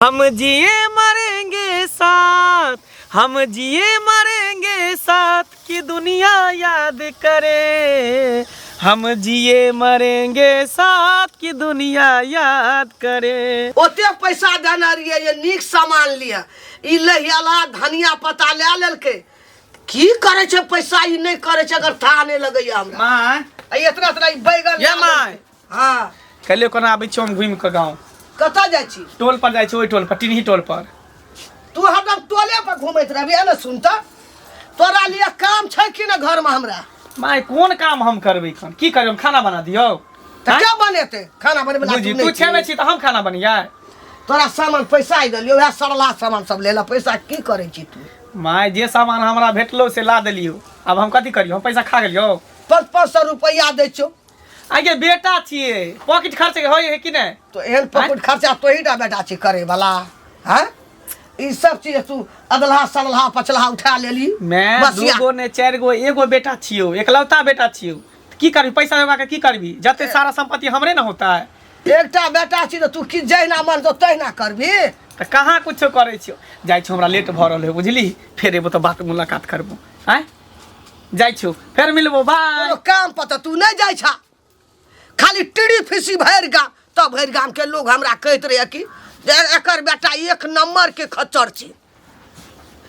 हम जिए मरेंगे साथ, हम जिए मरेंगे साथ कि दुनिया याद करे। हम जिए मरेंगे साथ की दुनिया याद करे। ओते पैसा देना रहिए ये नीक सामान लिया ई लहियाला धनिया पत्ता ले लेलके की करे छे पैसा ई नहीं करे छे अगर था नहीं लगैया हमरा मां इतना इतना बैगन ये मां हां कल्ले कोना आबै छी हम घुम के गांव कता जाय छी टोल पर जाय छी ओई टोल पर टिनही टोल पर तू हरदम टोले पर घुमैत रहबी ना सुनता तोरा लिए काम छै कि ना घर में हमरा माय कोन काम हम करबै खन की करब खाना बना दियौ त क्या बनेते खाना बनबे ला तू छेबे छी त हम खाना बनिया तोरा सामान पैसा ही दलियो वह सरला सामान सब लेला पैसा की करे छी तू माय जे सामान हमरा भेटलो से ला देलियो अब हम कथि करियो हम पैसा खा गेलियो 500 रुपया दे छो आगे बेटा छिए पॉकेट खर्च होय है कि नै तो एहन पॉकेट खर्चा तो ही बेटा छी करे वाला हैं ई सब चीज तू अदलहा सदलहा पचलहा उठा लेली मैं दूगो ने चार गो एगो बेटा छियो एकलौता बेटा छियो की करबी पैसा लगा के की करबी जते सारा संपत्ति हमरे न होता है एकटा बेटा छी तो तू की जहिना मन तो तहिना करबी त कहां कुछो करे छियो जाय छी हमरा लेट भ रहल है बुझली फिर एबो तो बात मुलाकात करबो हैं जाय छी फिर मिलबो बाय काम पता तू नहीं जाय छा खाली टीड़ी फिसी भर गा तब भर गाम के लोग हमरा कहत रहे कि एकर बेटा एक नंबर के खच्चर छी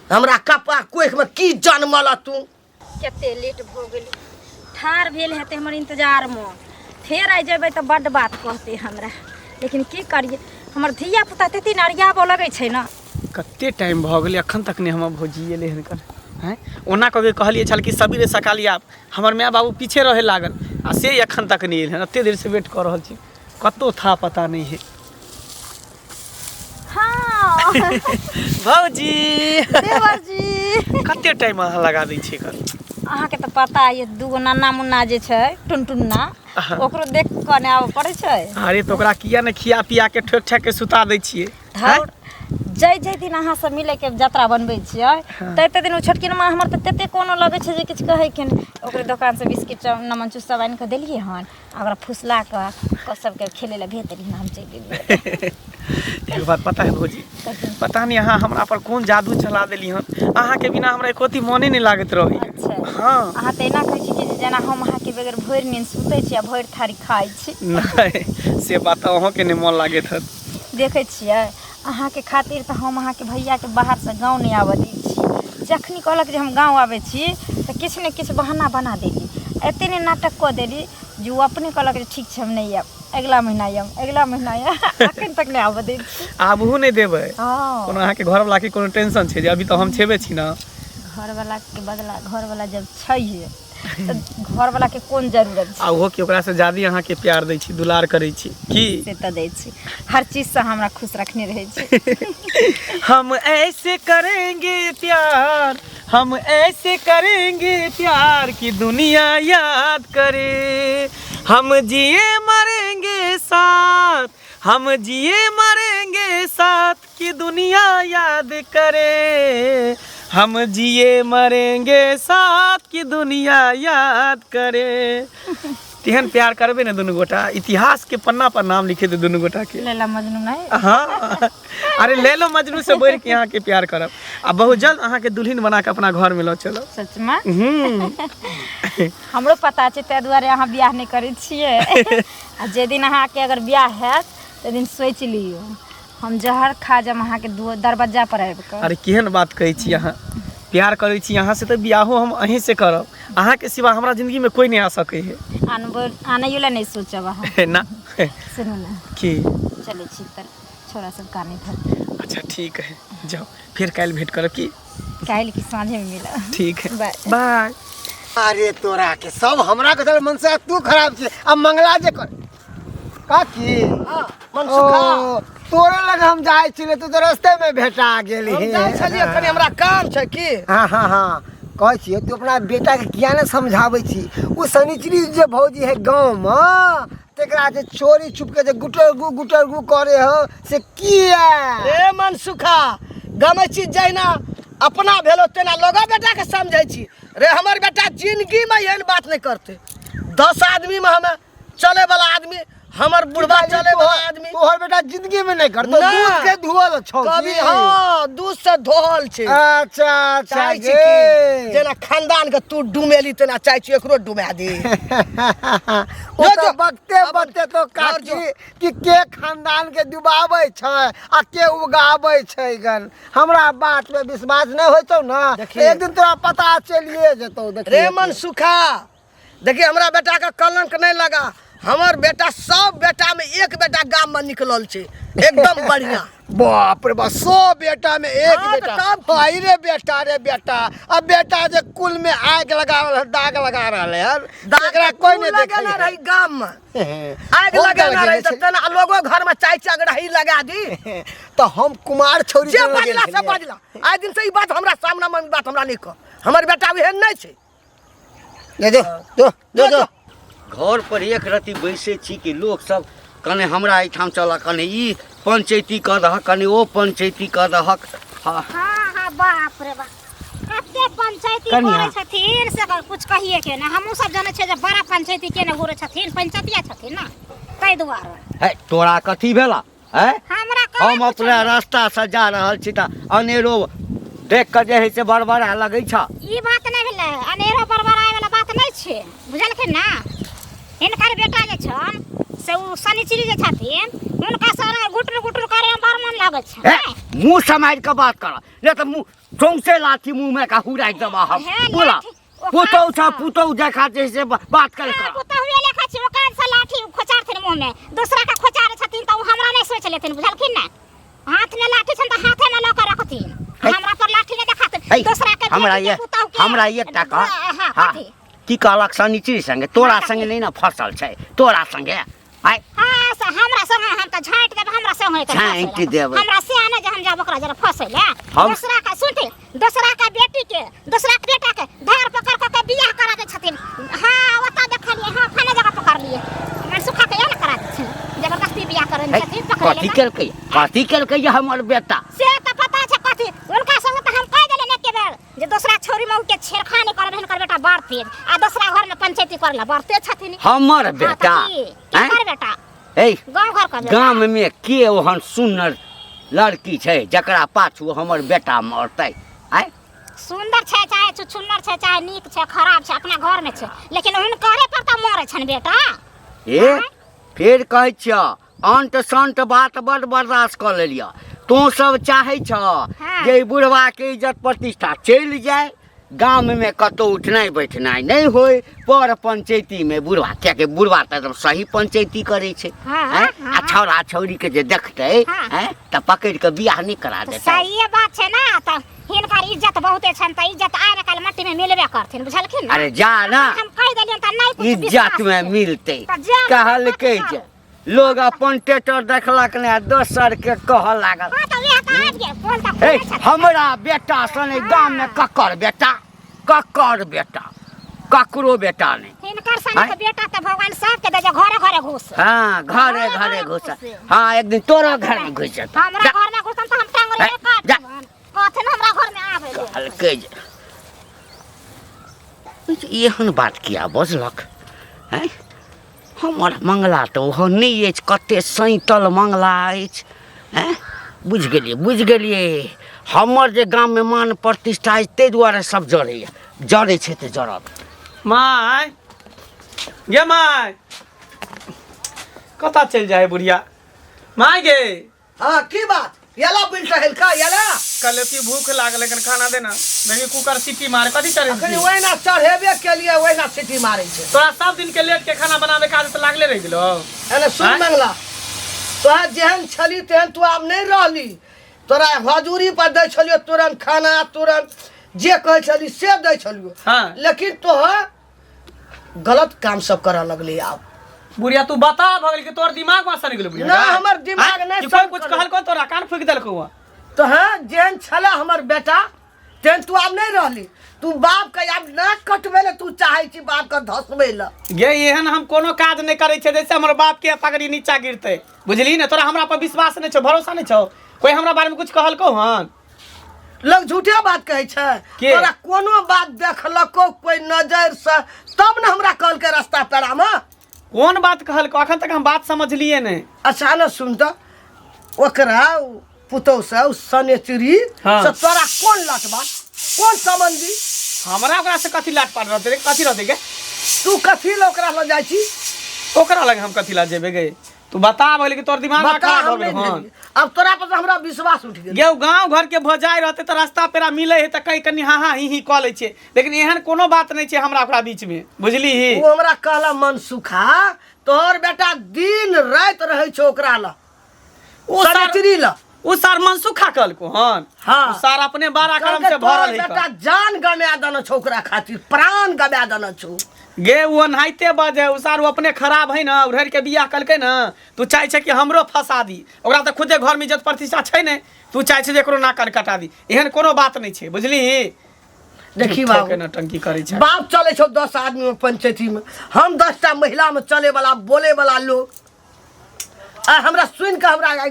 हमरा कपा कोख में की जन्मला तू केते लेट भ गेली ठार भेल हेते हमर इंतजार में फेर आ जेबै त बड बात कहते हमरा लेकिन की करिए हमर धिया पुता तेती नरियाबो लगै छै ना कते टाइम भ गेलै अखन तक ने हम भोजी एले हन कर हैं ओना कहे कहलिए छल कि सबेरे सकाली आप हमर माय बाबू पीछे रहे लागल आ से अखन तक नहीं एल हन एते देर से वेट कर रहल छी कतो था पता नहीं है हां भौजी देवर जी कते टाइम अहाँ लगा दै छी कर अहाँ के त पता है दूगो नन्ना मुन्ना जे छै टुनटुन्ना ओकरो देख के ने आवे पड़े छै अरे तो ओकरा किया ने खिया पिया के ठोक ठाक के सुता दै छिए जय दिन अहाँ सब मिले के यात्रा बनबै छियै तते दिन छोटकी माँ हमर त तते कोनो लगै छै जे किछ कहै के ओकरे दुकान से बिस्किट नमन चूसा आनि के देलिए हन ओकरा फुसला के सब के खेले ले भेज देली हम चल गेलिए एक बात पता है भौजी पता नहीं अहाँ हमरा पर कोन जादू चला देली हन अहाँ के बिना हमरा एकोती मोने नहीं लागत रही अच्छा हां अहाँ त एना कहै छी कि जेना हम अहाँ के बगैर भोर नींद सुतै छी आ भोर थारी खाइ छी नहीं से बात अहाँ के नहीं मन लागत हन देखै छियै अहाँ के खातिर त हम अहाँ के भैया के बाहर से गांव नहीं आवे दै छी जखनी कहलक जे हम गांव आवे छी त किछ ने किछ बहाना बना देली एते ने नाटक क देली जो अपने कहलक जे ठीक छै हम नहीं आब अगला महीना अखन तक नहीं आवे दै आबहू नहीं देबै हां कोनो अहाँ के घर वाला के कोनो टेंशन छै जे अभी तो हम छेबे छी ना घर वाला के बदला घर वाला जब छै त घर वाला के कोन जरूरत छै आ ओहो के ओकरा से ज्यादा अहाँ के प्यार दै छी दुलार करै छी की से त दै छी हर चीज से हमरा खुश रखने रहे छी हम ऐसे करेंगे प्यार हम ऐसे करेंगे प्यार की दुनिया याद करे। हम जिए मरेंगे साथ, हम जिए मरेंगे साथ की दुनिया याद करे। हम जिए मरेंगे साथ की दुनिया याद करे। तेहन प्यार करबे ना दोनों गोटा, इतिहास के पन्ना पर नाम लिखे थे दोनों गोटा के। लैला मजनू नहीं? हाँ, अरे लैलो मजनू से बढ़ के यहाँ के प्यार करब। अब बहुत जल्द अहाँ के दुल्हन बना के अपना घर में लो चलो। सच में? हमरो पता छै, ते दुआरे अहाँ ब्याह नहीं करे छिए। आ जे दिन अहाँ के अगर ब्याह हैत ते दिन सोच लियो हम जहर खा जम अहाँ के दरवाजा पर आबि के। अरे केहन बात कहै छी अहाँ, प्यार करै छी अहाँ से तो ब्याहो हम अहीं से करब। अहाँ के सिवा हमरा जिंदगी में कोई नहीं आ सके है। आने ला नहीं सोचब अहाँ ना। सुनो ना की चले छी तर छोरा सब काने धर। अच्छा ठीक है, जाओ फिर कल भेंट करब की? कल की सांझे में मिला। ठीक है, बाय बाय। अरे तोरा के सब हमरा के मन से तू खराब छे। अब मंगला जे कर का की मन सुखा तोरे लग हम जाय छिले, तू तो रास्ते में भेटा गेली। हम जाय छलिए, कनी हमरा काम छै की। हां हां हां कहै छिए तू अपना बेटा के किया ने समझाबै छी। ओ सनिचरी जे भौजी है गांव में, तेकरा जे चोरी छुप के जे गुटरगु करे हो से किया? ए मन सुखा गमे छी जैना अपना भेलो तेना लोगा बेटा के समझै छी रे। हमर बेटा जिंदगी में एहन बात नहीं करते। 10 आदमी में हमें चले वाला आदमी हमर बुढ़वा चले वाला आदमी तोहर बेटा जिंदगी में नहीं करतो ना। दूध के धुअल छौ कभी हाँ दूध से धोल छे अच्छा अच्छा चाहे छी गे कि जेना खानदान के तू डुमेली तेना चाहे छी एकरो डुमा दे ओ जो, तो जो। बकते अब- बकते तो और काची जो। कि के खानदान के डुबाबै छै आ के उगाबै छै गन हमरा बात पे विश्वास नहीं होइतो ना देखिए। एक दिन तोरा पता चलिए जेतौ देखिए रेमन सुखा देखिए हमरा बेटा का कलंक नहीं लगा हमर बेटा सब बेटा में एक बेटा गांव में निकलल छे एकदम बढ़िया बाप रे बाप 100 बेटा में एक हाँ, बेटा तब- भाई रे बेटा अब बेटा जे कुल में आग लगा रहल दाग लगा रहल है एकरा कोई नहीं लगे ना देखे रही गांव में आग बहुत लगे ना लगे रही छै। तो तना लोगो घर में चाय चगड़ही लगा दी तो हम कुमार छोरी जे के लगे बजला छलियै। से बजला आज दिन से ई बात हमरा सामने में ई बात हमरा नहीं कह हमर बेटा एहन नहीं छे दे दो घर पर एक रति बैसे छी कि लोग सब कने हमरा एठाम चल कने ई पंचायती कह दहक कने ओ पंचायती कह दहक हाँ हाँ बाप रे बाप कते पंचायती कनिया। करे छथिन से कुछ कहिए के ना हमहू सब जाने छै जे बड़ा पंचायती के ने घुरे छथिन पंचायतिया छथिन ना तै दुआरे है तोरा कथी भेला है हमरा हम कहे अपने रास्ता से जा रहल छी त अनेरो देख के जे है से बड़बड़ा लगै छ ई बात नहीं भेलै अनेरो बरबराए वाला बात नहीं छै बुझलखिन ना हिनकर बेटा जे छन से उ शनिचरी जे छथिन हुनका सारा गुटर गुटर करे में बड़ मन लागै छै है मुंह समार के बात कर नहीं तो मुंह सौंसे लाठी मुंह में का हुराई देबा हम है, बोला लाठी, ओ पुतौ छ हाँ। पुतौ देखा जे से बात करे हाँ, कर पुतौ हुए लेखा छै ओ कान से लाठी खोचारथिन मुंह में दूसरा का खोचारे छथिन त उ हमरा नहीं सोच लेथिन बुझलखिन ना हाथ में लाठी छन त हाथे में ल के रखथिन है। हमरा पर लाठी नहीं है, देखाथिन दूसरा के हमरा बेटी के ये पुतौ के हमरा ये टका हाँ हाँ कथी? की कहलक शनिचरी संगे तोरा संगे नहीं ना फसल छै तोरा संगे आय हाँ से हमरा संग हम त झांट देब हमरा संग है झाँटि देबै। हमरा से आने जे हम जाब ओकरा जरा फसैले हम- दूसरा का सुनते दूसरा का बेटी के दूसरा के बेटा के धार पकड़ के बियाह करा दे छथिन हाँ ओता देखलिए हाँ खाने जगह पकड़ लिए मन सुखा के ना करा दे छथिन जबरदस्ती बियाह करन है, छथिन पकड़ कथी ले केलकै हमर बेटा से त पता छै कथी उनका संग त हम कह देले एके बेर जे दूसरा छोरी में के छेड़खानी करब हिनकर बेटा बार तेज आ दूसरा घर में पंचायती करला बार तेज छथिन हमर बेटा हिनकर बेटा ए गांव घर का बेटा गाम में के ओहन सुन्दर लड़की छै जकरा पाछू हमर बेटा मरतै आय सुंदर छै चाहे छुछुन्नर छै चाहे नीक छै खराब छै अपना घर में छै लेकिन हुनकरे पर त मरे छन बेटा ए फेर कहै छिय अंट संट बात बड़ बर्दाश्त कऽ लेलिय तू सब चाहै छ हाँ। जे ई बुढ़वा के इज्जत प्रतिष्ठा चलि जाए गाम में कतौ उठनाइ बैठनाइ नहीं होय पर पंचायती में बुढ़वा कियाकि बुढ़वा त एकदम सही पंचायती करे छै हाँ, हैं? हाँ। आ छौड़ा छौरी के जे देखतै हाँ। हैं त पकड़ के बियाह नहीं करा तो देतै सही बात छै ना त हिनकर इज्जत बहुते छन त इज्जत आइ न काल मट्टी में मिलबे करथिन बुझलखिन ना अरे जा ना हम कह देलियन त नहीं कुछ इज्जत में मिलते त जा ना, कहलकै हाँ। जे लोग अपन टेटर देखलक ने दोसर के कह लागल हां त वेह त आज गे बोल त ए हमरा बेटा सने गाम में ककर बेटा ककरो बेटा नहीं हिनकर सन के बेटा त भगवान सब के दे जे घरे घरे घुस हाँ घरे घरे घुस हाँ एक दिन तोरा घर में घुस जेतौ हमरा घर में घुसन त हम टांगरे है, काट जा। देबन कहथिन हमरा घर में आवे ले हल्के जे एहन बात किया बजलक हैं हमर मंगला तो ओहो नहीं अछि कते सैतल मंगला अछि हैं बुझ गेलिए हमर जे गाम में मान प्रतिष्ठा अछि ताहि दुआरे सब जड़ै छै तऽ जड़त माय गे माय कता चल जाए बुढ़िया माय गे हाँ की बात याला बिल रहल का याला कल एती भूख लागल लेकिन खाना देना नहीं कुकर सीटी मारे कथी करे अखनी ओहिना चढ़ेबे के लिए ओहिना सिटी मारै छै तोरा सब दिन के लेट के खाना बनावे के आदत लागले रह गेलो एने सुन आँय? मंगला तोरा जेहन छली तेहन तू आब नहीं रहली तोरा हजूरी पर दै छलियो तुरंत खाना तुरंत जे कहै छली से दै छलियो हाँ। लेकिन तोहर गलत काम सब करऽ लगली आब बुढ़िया तू बता भगल कि तोर दिमाग में सन गेलो बुढ़िया ना, हमर दिमाग नहीं कोई सन कुछ गेलो। कहल को तोरा कान फूक देलको हुआ तो हाँ जेहन छला हमर बेटा तेहन तू आब नहीं रहली तू बाप के आब नाक कटबे ले तू चाहे छी बाप के धसबे ले गे एहन हम कोनो काज नहीं करे छे जैसे हमर बाप के पगड़ी नीचा गिरते बुझली ना तोरा हमरा पर विश्वास नहीं छौ भरोसा नहीं छौ कोई हमरा बारे में कुछ कहल को हन लोग झूठे बात कहै छै के? तोरा कोनो बात देखलको कोई नजर से तब न हमरा कल के रास्ता पेड़ा में कौन बात कहल अखन तक हम बात समझलिए नहीं। अच्छा न सुन तो ओकरा पुतौ से सनेचरी हाँ। से तोरा कौन लटबा कौन संबंधी हमरा ओकरा से कथी लाट पाट रहते रे, कथी रहते गे? तू कथी ल ओकरा ल जाइ छी ओकरा लगे हम कथी ला जेबे गे? तू बता बोले कि तोर दिमाग बता खराब हो हम गेल नहीं हन। देंगे। अब तोरा पर हमरा विश्वास उठ गेल गे गांव घर के भजाई रहते तो रास्ता पेरा मिले है तो कहीं कनी हाँ ही कह ले छे, लेकिन एहन कोनो बात नहीं छे हमरा ओकरा बीच में, बुझली ही? वो हमरा कहला मन सुखा तोहर बेटा दिन रात रहे छो ओकरा ल ओ सार सनेचरी ल उ सार मनसुखा कल को हन। हाँ। उ सार अपने 12 कर्म कहलकै से भरल तोहर है बेटा जान गमा देना छो ओकरा खातिर प्राण गमा देना छो गे वो नहाइते बजे उ सार अपने खराब है ना, उधर के बियाह कलके ना, तू चाहे छे कि हमरो फंसा दी, ओकरा तो खुदे घर में इज्जत प्रतिष्ठा छै ने, तू चाहे छे जे एकरो ना कान कटा दी, एहन कोनो बात नहीं छे, बुझली? देखी झूठो बाबू के नौटंकी करे छे। बाप चले छो 10 आदमी में पंचायती में, हम 10टा महिला में चले वाला बोले वाला लोग आ हमरा सुन के हमरा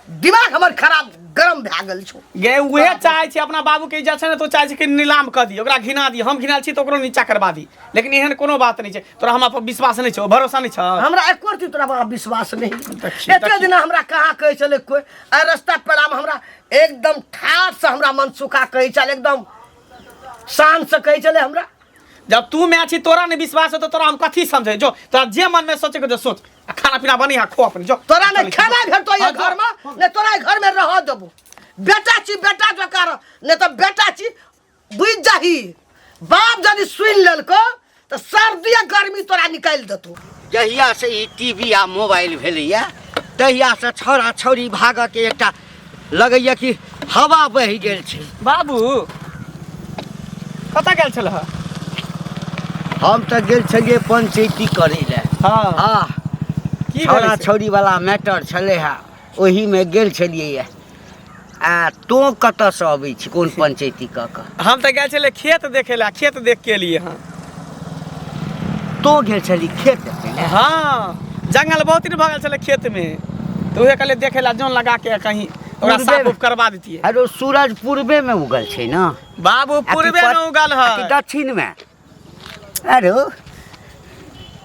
दिमाग हमर खराब गरम भए गेल छो। गे उहे चाहे छे अपना बाबू के इज्जत छे ना, तो चाहे छे कि नीलाम कर दी, ओकरा घिना दी, हम घिनाल छी तो ओकरो नीचा करवा दी, लेकिन एहन कोनो बात नहीं छे। तोरा हमरा पर विश्वास नहीं छे, भरोसा नहीं छे? हमरा एको रती तोरा पर विश्वास नहीं। देखिए, एते दिन हमरा कहाँ कहे चले कोई आ रास्ता पेड़ा में हमरा एकदम ठाठ से हमरा मन सुखा कहे चले, एकदम शान से कहे चले हमरा। जब तू मैं छी तोरा ने विश्वास है तो तोरा हम कथी समझे? जो तोरा जे मन में सोचे के जो सोच, आ खाना पीना बनी हा खो अपने जो। तोरा ने खाना भेटो ये घर में ने तोरा घर में रह देबो। बेटा छी बेटा जकार ने तो बेटा छी बुझ जाही। बाप यदि सुन लेलको तो सर्दी गर्मी तोरा निकाल देतो। जहिया से ई टीवी आ मोबाइल भेलैया तहिया से छोरा छोरी भागऽ के एकटा लगैया कि हवा बहि गेल छै। बाबू कतऽ गेल छल? हम तऽ गेल छलियै पंचायती करै लए। हाँ हाँ की छोरा भेलै से? छोरी वाला मैटर छलै है, ओही में गेल छलियै। आ तो कतऽ से अबै छी, कोन पंचायती कऽ कऽ? हम तो गए छले खेत देखे ला, खेत देख के लिए। हाँ तो गेल छली खेत देखे लए? हाँ जंगल बहुत दिन भगल छले खेत में, तो उहे कहले देखे ला जोन लगा के कहीं ओकरा पूर्वे साफ में? उफ करवा देतिए। अरे सूरज पूर्वे में उगल छै ना? बाबू पूर्वे में उगल कि है। दक्षिण में? अरे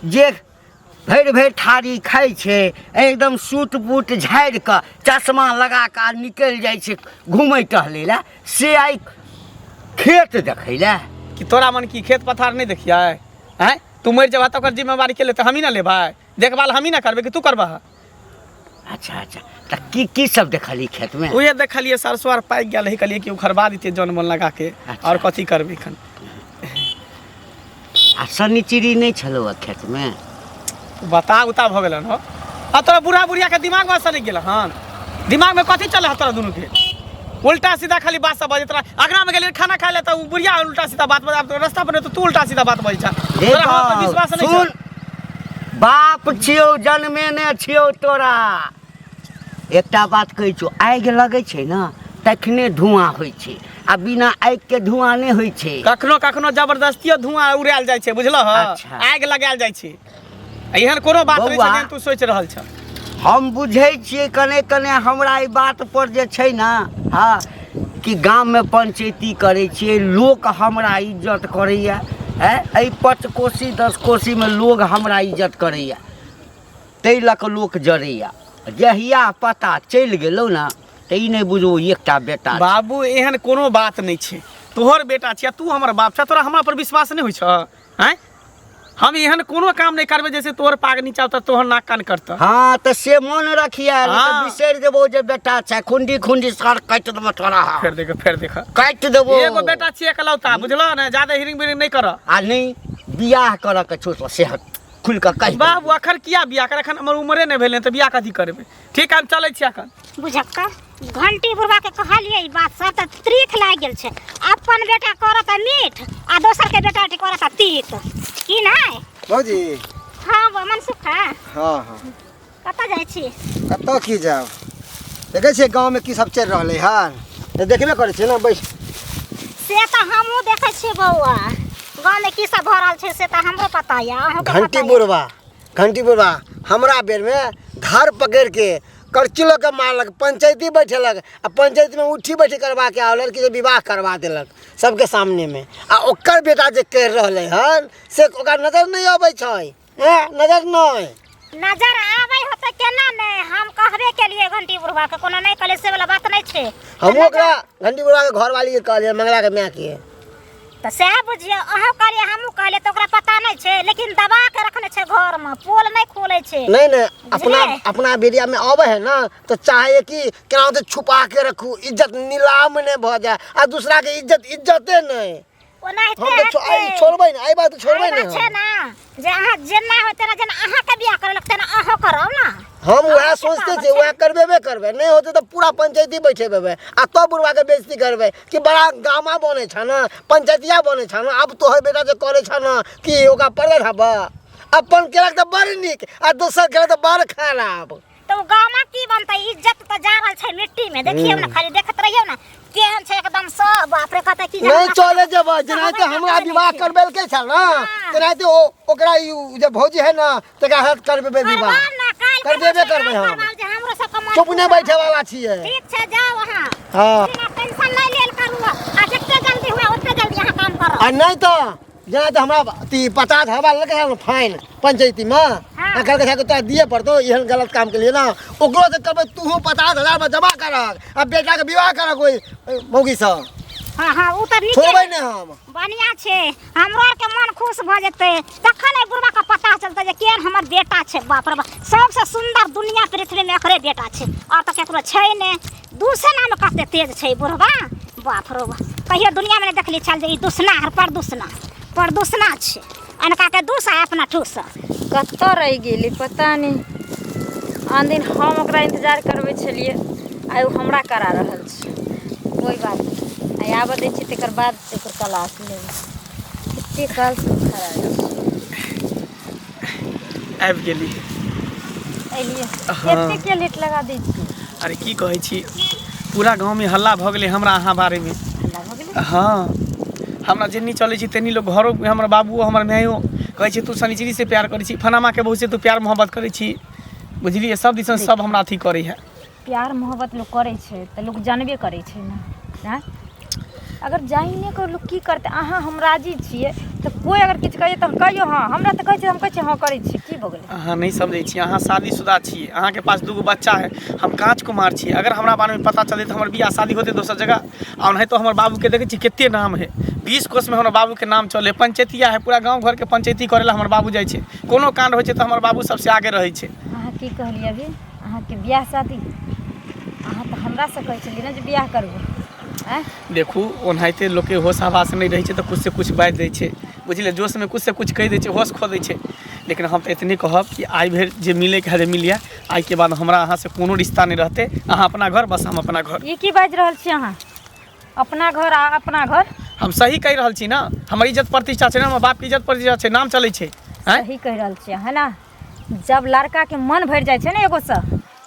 जे भरि भरि थारी खाइ छै, एकदम सूट बूट झाड़ि कऽ चश्मा लगा कऽ निकलि जाइ छै घूमै टहलै लए, से आइ खेत देखै लए? कि तोरा मन की खेत पथार नहीं देखिए? हैं तू मर जब तो ओकर जिम्मेवारी के ले तो हम ही ना लेबै, देखभाल हम ही ना करबे कि तू करबह? अच्छा अच्छा, तऽ की सब देखली खेत में? उहे देखलिए सरसों आर पाकि गेल है, कहलिए कि उखड़वा देतिए जौन मन लगा के। अच्छा। और कथी करबे खन? आ सनिचिड़ी नहीं छलो खेत में? बता उता भ गेलन हो। आ तोरा बुढ़ा बुढ़िया के दिमाग में असर गेल हन? दिमाग में कथी चले है तोरा दुनू के? उल्टा सीधा खाली बात सब बजे। तोरा अगना में गेली खाना खाए ले तो बुढ़िया उल्टा सीधा बात बजा, तो रास्ता पर तो तू उल्टा सीधा बात बजे छा। तोरा हमरा पर विश्वास नहीं सुन, छौ? बाप छियौ, जन्मेने छियौ तोरा। एकटा बात कहै छौ, आगि लगै छै ना तखने धुआं होइ छै, आ बिना आगि के धुआं नहीं होइ छै। कखनो कखनो जबरदस्तियो धुआं उड़ायल जाइ छै, बुझलह? अच्छा। आगि लगायल जाइ छै, एहन कोनो बात नहीं छै बौआ। जेहन तू सोच रहल छ। हम बुझै छियै कने कने हमरा ई बात पर जे छै ना, हाँ कि गाम में पंचायती करै छियै, लोक हमरा इज्जत करैया। एहि 5 कोसी 10 कोसी में लोग हमरा इज्जत करैया, ताहि लऽ कऽ लोक जरैया। जहिया पता चलि गेलौ ना तऽ ई नहीं बुझो एकटा बेटा छै। बाबू एहन कोनो बात नहीं छै, तोहर बेटा छिया, तू हमर बाप छ, तोरा हमरा पर विश्वास नहीं होइ छ? हैं हम एहन कोनो काम नहीं करबे जैसे तोहर पाग नीचा उतर तोहर नाक कान करता। हाँ तो से मन रखिया, नहीं हाँ। तो बिसरि देबो जे बेटा छै। खुंडी खुंडी सर काटि देबो तोरा, फिर देख काटि देबो। एगो बेटा छिए एकलौता, बुझलो ना? ज्यादा हिरिंग बिरिंग नहीं कर। आ नहीं बियाह करऽ के छो तो सेहत खुल कऽ कहि बाबू अखन किया बियाह कर? अखन हमर उम्रे नहीं भेलै तऽ बियाह कथी करबे? ठीक है हम चलै छी अखन। बुझक्का घंटी बुढ़वा के कहलिए ई बात सब त त्रिख लाग गेल छै। अपन बेटा करत मीठ आ दोसर के बेटा करत तीत की नहीं? भौजी हां वो मनसुखा हाँ हाँ कतऽ जाइ छी? कतऽ की जाओ, देखै छियै गाँव में की सब चलि रहलै हन, तऽ देखबे करै छियै ना। बैस से त हमहू देखै छी बौआ, गांव में की सब भ रहल छै से त हमरो पता या। अहूँ के घंटी बुढ़वा हमरा बेर में धार पकड़ के करची लऽ के मारलक, पंचायती बैठेलक, आ पंचायती में उठी बैठी करवा के आ लड़की से विवाह करवा देलक सबके सामने में। आ ओकर बेटा जे कहि रहले हन से ओकरा नजर नहीं अबै छै। नजर नहीं नजर आवे होते केना नहीं हम कहबे के लिए घंटी बुढ़वा के कोनो नहीं कले से वाला बात नहीं छे हम ओकरा घंटी बुढ़वा के घर वाली के कहलिए मंगला के मैं के त से बुझियो अहाँ कहलिए हमहू कहले तो ओकरा पता नहीं छे लेकिन दबा के रखने छे घर में पोल नहीं खोले छे नहीं अपना बेरिया में आवे है ना तो चाहे कि केना तो छुपा के रखू इज्जत नीलाम ने भ जाए आ दूसरा के इज्जते नहीं ओ नहीं हम तो छोड़बै ना आई बात तो छोड़बै ना छे ना जे अहाँ जेना होते ना जेना अहाँ के बियाह करे लगते ना अहाँ करो ना हम वह सोचते थे वह करबे नहीं होते तो पूरा पंचायती बैठे बेबे आ तो बुढ़वा के बेइज्जती करबे कि बड़ा गामा बने छ ना पंचायतिया बने छ ना अब तो है बेटा जे करे छ ना कि ओका पड़े हबा अपन के तो बड़ निक आ दोसर के तो बड़ खराब तो गामा की बनता इज्जत तो जा रहल छै मिट्टी में देखियो ना खाली देखत रहियो ना केहन छै एकदम सब बाप रे कहता की नहीं चले जब जनाते हमरा विवाह करबेल के छ ना तनाते ओकरा जे भौजी है ना तकरा हाथ करबे विवाह करबे करबे हम हमरो सब कमाई चुप ने बैठे वाला छिए ठीक छै जाओ वहां हां बिना टेंशन नहीं लेल करू आ जते जल्दी हुआ ओते जल्दी यहां काम करो आ नहीं तो जनाते हमरा 50,000 लगे है फाइन पंचायती में अगर के तो दिए पड़तो एहन गलत काम के लिए ना ओकरो से करबे तू 50,000 में जमा करक अब बेटा के विवाह करक कोई मौगी से हां उ त नीचे छोड़बै ने हम बढ़िया छे हमरो के मन खुश भ जेते तखन ए बुढ़वा का पता चलते जे केन हमर बेटा छे बाप रे सबसे सुंदर दुनिया पृथ्वी में एकरे बेटा छे और त केकरो छै ने दूसरा में कते तेज छे बुढ़वा बाप रे कहियो दुनिया में देखली चल जे ई दूसना हर प्रदूषणा छे अनका के दूसरा अपना ठूस कत्तो रह गेली पता नहीं आन दिन हम ओकरा इंतजार करबे छलिए आइ हमरा करा रहल छै कोई बात नहीं आइ आबऽ दै छी तकर बाद एकर क्लास लेबै एते काल से खड़ा आबि गेली एलिए हाँ। एते के लेट लगा दै छी अरे की कहै छी पूरा गांव में हल्ला भ गेलै हमरा अहाँ बारे में हल्ला भ गेलै हाँ हमरा जेनी चलै छी तेनी लोग घरो हमर बाबू हमर मायो कहै छै तू शनिचरी से प्यार करै छी फनामा के बहु से तू प्यार मोहब्बत करै छी बुझलिए सब दिसन सब हमरा अथी करै है प्यार मोहब्बत लोग करे छै त लोग जानबे करे छै ना हैं अगर जाइने कर लोग की करते अहाँ हम राजी छिए तो कोई अगर किछ कहे त कहियो हां हमरा त कहै छै हम कहै छी हां करै छी की भ गेलै अहाँ नहीं समझै छी अहाँ शादीशुदा छिए अहाँ के पास दूगो बच्चा है हम कांच कुमार छिए अगर हमरा बारे में पता चले तो हमर बियाह शादी होते दोसर जगह और नहीं तो हमर बाबू के देखै छी केते नाम है 20 कोस में हमर बाबू के नाम चले पंचायतिया है पूरा गांव घर के पंचायती करेला हमर बाबू जाय छै कोनो कांड होय छै तो हमर बाबू सबसे आगे रहै छै अहाँ की कहलिए अभी अहाँ के बियाह शादी अहाँ तो हमरा से कहै छलिए ना जे बियाह करबो देखू ओनाहिते लोग के होश आवास नहीं रही है तो कुछ से कुछ बात दै छै बुझलिए जोश में कुछ से कुछ कह दै छै होश खो दै छै लेकिन हम तो इतनी कहब कि आई भर जे मिले के है मिलिए आई के बाद हमरा अहाँ से कोनो रिश्ता नहीं रहते अहाँ अपना घर बस हम अपना घर ये की बाज रहल छी अहाँ अपना घर आ अपना घर हम सही कह रहल छी ना हमर इज्जत प्रतिष्ठा छै ना हमर बाप के इज्जत प्रतिष्ठा छै नाम चलै छै सही कह रहल छी है ना जब लड़का के मन भर जाय छै ना एगो से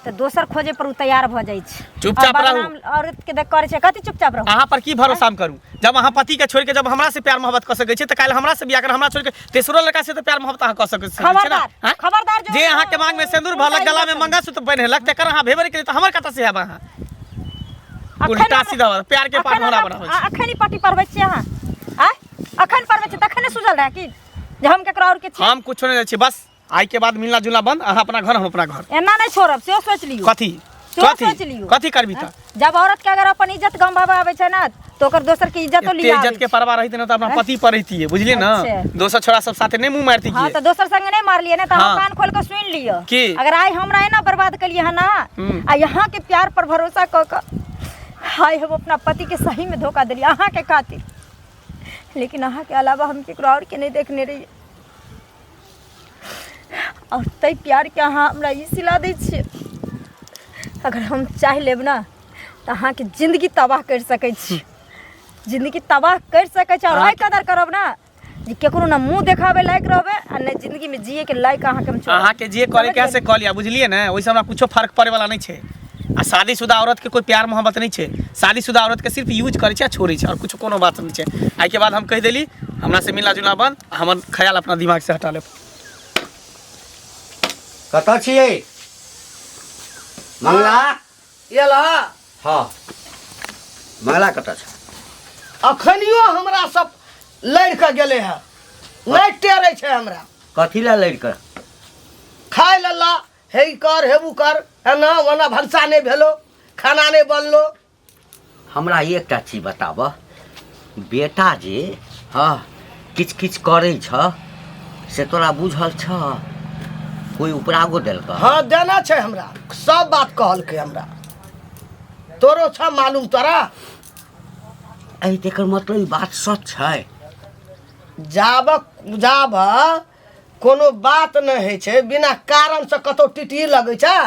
तो दोसर खोजे पर तैयार भ जाय छै चुपचाप रहू औरत के देख करे छै कथि चुपचाप रहू अहाँ पर की भरोसा हम करूं जब अहाँ पति के छोड़ के जब हमरा से प्यार मोहब्बत कर सकै छै त काल हमरा से बियाह कर हमरा छोड़ के तेसरो लड़का से त प्यार मोहब्बत अहाँ कर सकै छी ना खबरदार जे अहाँ के मांग में सिंदूर भरलक गला में मंगलसूत्र पहिनलक तकर अहाँ भेबर के त हमर कत से हैब अहाँ उल्टा सीधा प्यार के पाठ हमरा बनाबै छै अखनी पट्टी परबै छी अहाँ अखन परबै छी तखने सुझल रहा कि जे हम केकरा और के छी हम कुछो नहीं छी बस आई के बाद मिलना जुलना बंद अहाँ अपना घर हम अपना घर एना नहीं छोड़ब से सोच लियो कथी कथी करबी त जब औरत के अगर अपन इज्जत गंवावे आवे छै ना तो ओकर दोसर के इज्जत तो लिया इज्जत के परवाह रहिते ना तो अपना पति पर रहिती है बुझलिए ना दोसर छोरा सब साथे नहीं मुंह मारती हां तो दोसर संग नहीं मार लिए ना तो हम कान खोल के सुन लियो अगर आई हमरा है ना बर्बाद कर लिए है ना आ यहां के प्यार पर भरोसा क क हाय हम अपना पति के सही में धोखा दिली अहां के खातिर लेकिन अहां के अलावा हम केकरो और के नहीं देखने रही और तई प्यार के अहां हमरा ई सिला दै छी अगर हम चाह लेब ना तो अहां के जिंदगी तबाह कर सकै छी जिंदगी तबाह कर सकै छी और आई कदर करब ना जे केकरो ना मुंह देखावे लायक रहबे आ ने जिंदगी में जिए के लायक अहां के हम छोड़ अहां के जे करे कैसे क लिया बुझलिए ना ओइसे हमरा कुछो फर्क पड़े वाला नहीं छे आ शादीशुदा औरत के कोई प्यार मोहब्बत नहीं छे शादीशुदा औरत के सिर्फ यूज करे छे छोड़े छे और कुछ कोनो बात नहीं छे आई के बाद हम कह देली हमरा से मिलना जुलना बंद हमर ख्याल अपना दिमाग से हटा ले कत छिए मंगला एला हाँ मंगला कत छ अखनियो हमरा सब लड़ के गेले है नहीं टेरे छे हमरा कथी ला लड़ कर खाए लल्ला हे ई कर हेबू कर एना ओना भनसा नहीं भेलो खाना नहीं बनलो। हमरा एकटा चीज बताब बेटा जे हाँ किछ किछ करे छ से तोरा बुझल छ कोई उपरागो देलक हाँ देना छै हमरा सब बात कहल के हमरा तोरो छ मालूम तोरा। एहि तेकर मतलब ई बात सच छै। जाब कोनो बात नहीं है छै बिना कारण से कतौ टिटी लगे छै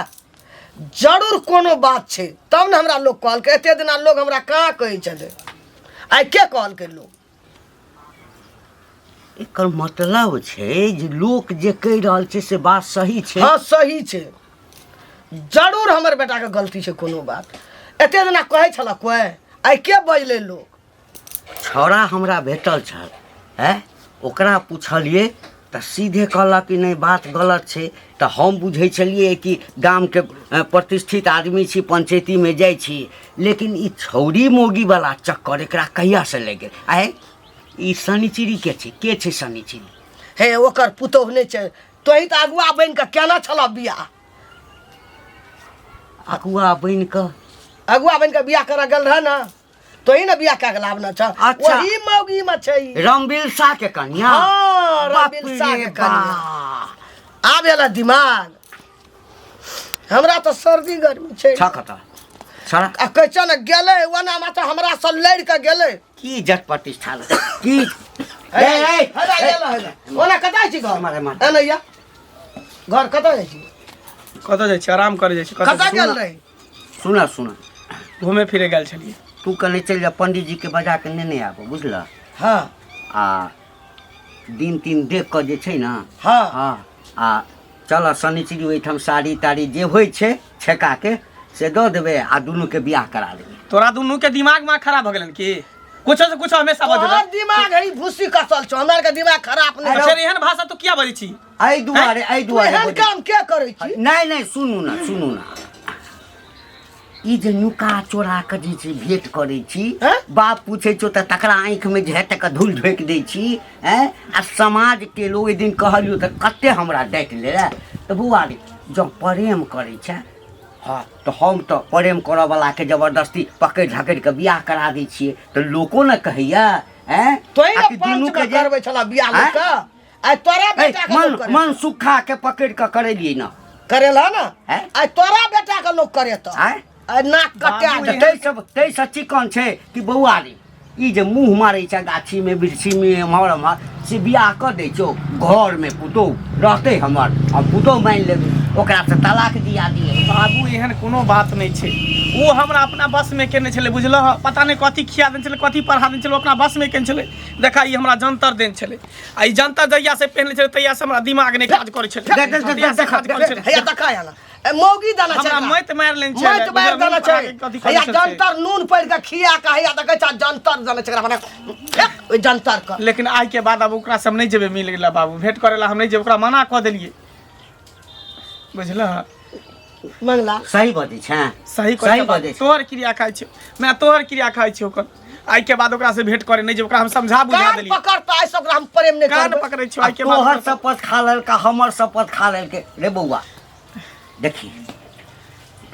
जरूर कोनो बात छै तब न हमरा लोग कहल के एते दिना लोग हमरा कहाँ कहे चले आइ के कहल के लोग। एकर मतलब छै जे लोक जे कहि रहल छै से बात सही छै। हाँ सही छै जरूर हमर बेटा के गलती छै कोनो बात एते दिना कहे छला कोई आइ के बजले लोग। छौड़ा हमरा भेटल छल है ओकरा पूछलिए तऽ सीधे कहलक कि नहीं बात गलत छै तऽ हम बुझै छलिए कि गाम के प्रतिष्ठित आदमी छी पंचायती में जाइ छी लेकिन ई छौड़ी मोगी वाला चक्कर एकरा कहिया से लग गेल। आए ई शनिचिरी के छै शनिचिरी हे ओकर पुतोह नहीं छै तोही तऽ अगुआ बन के केना छला बियाह अगुआ बन कऽ अगुआ बन के बियाह करा गेल रह ना तोही ना बियाह कऽ के लावना छ। अच्छा। वही मौगी में छै रामबिल शाह के कन्या। हाँ बाप रबिल शाह रे के कन्या आब एला दिमाग हमरा तो सर्दी गर्मी छै छकता छड़ा आ कैसे न गेले ओना में तो हमरा से लड़ के गेले की जट प्रतिष्ठा की ओना कतै छी घर मारे मारे। एनैया घर कतै जाइ छी कतऽ जाइ छी आराम करे जाइ छी कतै गेल रही सुना सुना घूमे फिरे गेल छलिए। तू कने चल जा पंडित जी के बजा के नेने आबो बुझला हाँ आ दिन तीन देख कऽ जे छै ना हाँ हाँ आ चल शनिचरी ओहिठाम साड़ी ताड़ी जे होइ छै छेका के से दऽ देबै आ दुनू के बियाह करा देबै। तोरा दुनू के दिमाग में खराब हो गेलन की कुछ से कुछ हमेशा तोहर बजला दिमाग है भूसी कसल छौ हमरा के दिमाग खराब नहीं अच्छा एहन भाषा तू किया बजै छी। एहि दुआरे एहन काम के करै छी नहीं नहीं सुनू ना ई जे नुका चोरा के जे छै भेंट करै छी हैं? बाप पूछे छो तऽ तकरा आँखि में झेट के धूल ढोकि दै छी हैं आ समाज के लोग दिन कहलियो तऽ कते हमरा डांटि ले तऽ बौआ रे जब प्रेम करै छै हाँ तो हम तो प्रेम करऽ वाला के जबरदस्ती पकड़ि झकड़ि के बियाह करा दै छियै तऽ लोको ने कहैया हैं तोही ना आ कि दुनू पंच के के जे करबै छला बियाह लोग का आ तोरा बेटा के लोग करे मन सुखा के पकड़ि के करेलियै ना करेला ना हैं? आ तोरा बेटा के लोग करे तो आय आ नाक कटा दे तै सब चिकन छै कि बौआ रे ई जे मुँह मारै छै गाछी में बिरछी में एम्हर एम्हर से बियाह कऽ दै छौ घर में पुतोह रहतै हमर हम पुतोह मानि लेबै ओकरा से तलाक दिया दिए। बाबू एहन कोनो बात नहीं छै वो हमरा अपना बस में केने छले बुझलह पता नहीं कथी खिया देने छले कथी पढ़ा देने छले अपना बस में केने छले देखा ई हमरा जंतर देने छले आ ई जंतर जहिया से पहनले छले तहिया से हमरा दिमाग नहीं काज करे छले तहिया से काज करे छले। हैया देखा या ना ए मौगी दाना छै हमरा मत मार लेन छले मत मार दाना छै हैया जंतर नून पड़ के खिया के हैया देखै छ जंतर दाना छै एकरा ओइ जंतर का लेकिन आज के बाद अब ओकरा सब नहीं जेबे मिल गेला बाबू भेंट करेला हम नहीं जेब ओकरा मना कऽ देलिए बुझलह मंगला सही बजै छै सही सही कह बजै छै तोहर क्रिया खाइ छियो मैं तोहर क्रिया खाइ छियो ओकर आई के बाद ओकरा से भेंट करे नहीं जे ओकरा हम समझा बुझा कान देलिए पकड़ता ऐसे ओकरा हम प्रेम नहीं कान करबै पकड़े छियो आई के तोहर बाद शपथ खा लेलका हमर शपथ खा लेलकै रे बौआ देखी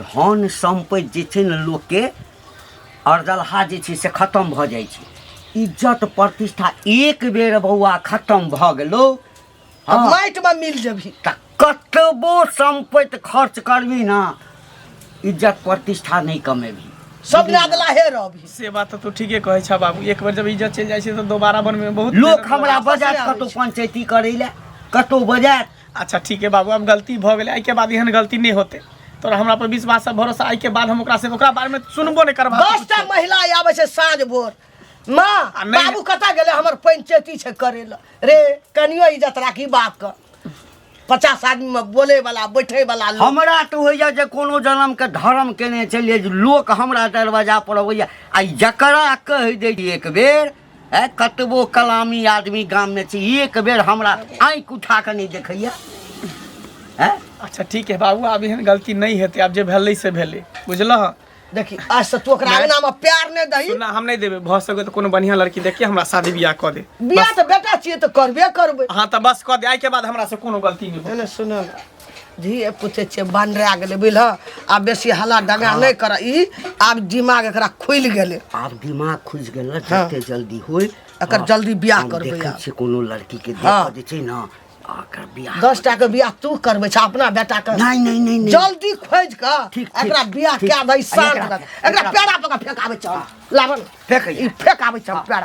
धन सम्पत्ति जे छै ने लोकके अर्जलहा जे छै से खत्म भऽ जाइ छै इज्जत प्रतिष्ठा एक बेर बौआ खत्म भऽ गेलो हाँ माइट में मिल जेबी तऽ कतबो सम्पत्ति खर्च करबी ना इज्जत प्रतिष्ठा नहीं कमेबी सब नादला हे रहबी से बात तो ठीके कहै छ बाबू एक बार जब इज्जत चल जाइ छै तो दोबारा बनबे में बहुत लोक मेहनत हमरा लगै छै। बजात कतौ पंचायती करै लए कतौ बजात अच्छा ठीक है बाबू अब गलती भ गेलै आई के बाद एहन गलती नहीं होते तोरा हमरा पर विश्वास से भरोसा आई के बाद हम ओकरा से ओकरा बारे में सुनबो नहीं करबा 10टा महिला आबै छै साँझ भोर माँ आ नहीं- बाबू कतऽ गेलै हमर पंचायती छै करे ला रे कनियो इज्जत राखी बाप का 50 आदमी में बोले वाला बैठे वाला लोग हमरा तो होइया जे कोनो जन्म के धर्म केने चलिए जे लोक हमरा दरवाजा पर अबैया आ जकरा कहि दै एक बेर कतबो कलामी आदमी गाम में छै एक बेर हमरा आँखि उठा के नहीं देखैया अच्छा ठीक है बाबू अब एहन गलती नहीं हेतै अब जे भेलै से भेलै बुझलह देखी आज से तू ओकरा अंगना में प्यार नहीं दही सुना हम नहीं देबे भ सके तो कोनो बढ़िया लड़की देख के हमरा शादी बियाह क दे बियाह तो बेटा चाहिए तो करबे करबे हाँ तो बस क दे आई के बाद हमरा से कोनो गलती नहीं हो एने सुन धिए पूछे छे बंडरा गेले बुझल आब बेसी हल्ला डगा नहीं कर ई आब दिमाग एकरा खुल गेले आब दिमाग खुज गेल न जते जल्दी होय एकर जल्दी बियाह करबै देखै आब। छी कोनो लड़की के हाँ। देख जे छै न आकर बियाह 10 टा के बियाह तू करबै छ अपना बेटा के नहीं नहीं नहीं नहीं जल्दी खोज के ठीक, एकरा ठीक, बियाह ठीक। के दई शांत एकरा- एकरा पेड़ा पका फेकाबै छ लावन फेकै। ई फेकाबै छ पेड़ा